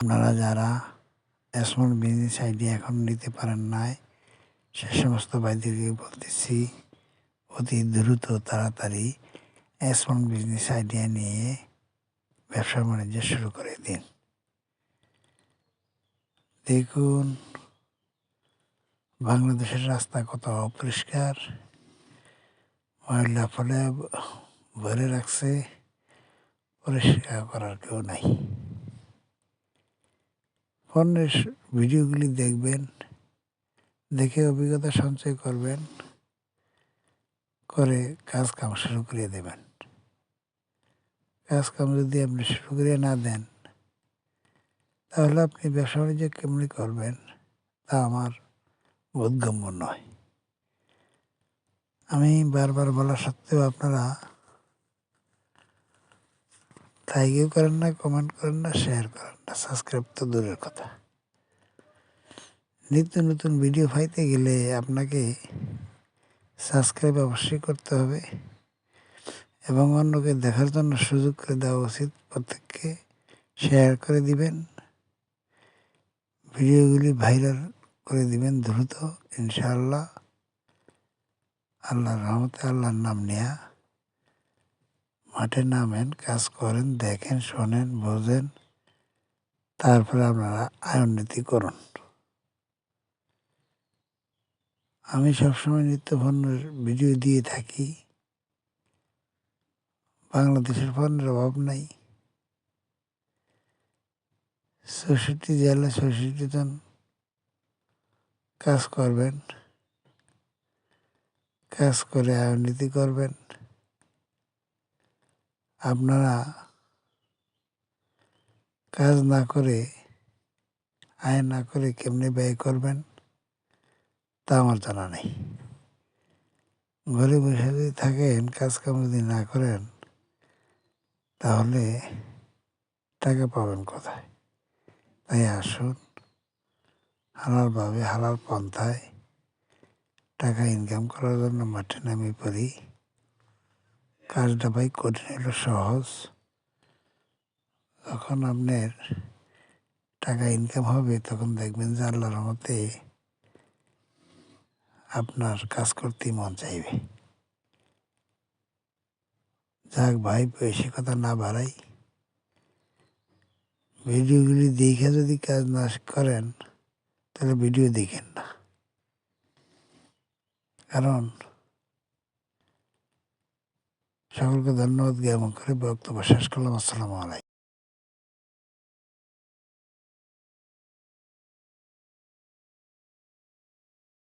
আপনারা যারা small business idea এখন নিতে পারেন নাই, সে সমস্ত ভাইদেরকে বলতেছি অতি দ্রুত তাড়াতাড়ি স্মল বিজনেস আইডিয়া নিয়ে ব্যবসা বাণিজ্য শুরু করে দিন। দেখুন বাংলাদেশের রাস্তা কত অপরিষ্কার, ময়লা ফলে ভরে রাখছে, পরিষ্কার করার কেউ নাই। পণ্যের ভিডিওগুলি দেখবেন, দেখে অভিজ্ঞতা সঞ্চয় করবেন, করে কাজ কাম শুরু করে দেবেন। কাজ কাম যদি আপনি শুরু করে না দেন, তাহলে আপনি ব্যবসা বাণিজ্য কেমনি করবেন তা আমার বোধগম্য নয়। আমি বারবার বলা সত্ত্বেও আপনারা লাইকও করেন না, কমেন্ট করেন না, শেয়ার করেন না, সাবস্ক্রাইব তো দূরের কথা। নিত্য নতুন ভিডিও পাইতে গেলে আপনাকে সাবস্ক্রাইব অবশ্যই করতে হবে এবং অন্যকে দেখার জন্য সুযোগ করে দেওয়া উচিত। প্রত্যেককে শেয়ার করে দিবেন, ভিডিওগুলি ভাইরাল করে দিবেন দ্রুত। ইনশাআল্লাহ আল্লাহর রহমতে আল্লাহর নাম নেয়া মাঠে নামেন, কাজ করেন, দেখেন, শোনেন, বোঝেন, তারপরে আপনারা আয় উন্নতি করুন। আমি সবসময় নিত্য পণ্যের ভিডিও দিয়ে থাকি। বাংলাদেশের পণ্যের অভাব নাই। ৬৪ জেলায় ৬৬ জন কাজ করবেন, কাজ করে আয় উন্নতি করবেন। আপনারা কাজ না করে, আয় না করে কেমনে ব্যয় করবেন তা আমার জানা নেই। ঘরে বসে যদি থাকেন, কাজ কাম যদি না করেন, তাহলে টাকা পাবেন কোথায়? তাই আসুন হালালভাবে, হালাল পন্থায় টাকা ইনকাম করার জন্য মাঠে নামে পড়ি। কাজটা ভাই কঠিন হলেও সহজ। যখন আপনার টাকা ইনকাম হবে, তখন দেখবেন যে আল্লাহর রহমতে আপনার কাজ করতেই মন চাইবে। যাক ভাই, বেশি কথা না বাড়াই। ভিডিওগুলি দেখে যদি কাজ না করেন, তাহলে ভিডিও দেখেন না। কারণ সকলকে ধন্যবাদ জ্ঞাপন করে বক্তব্য শেষ করলাম। আসসালামু আলাইকুম।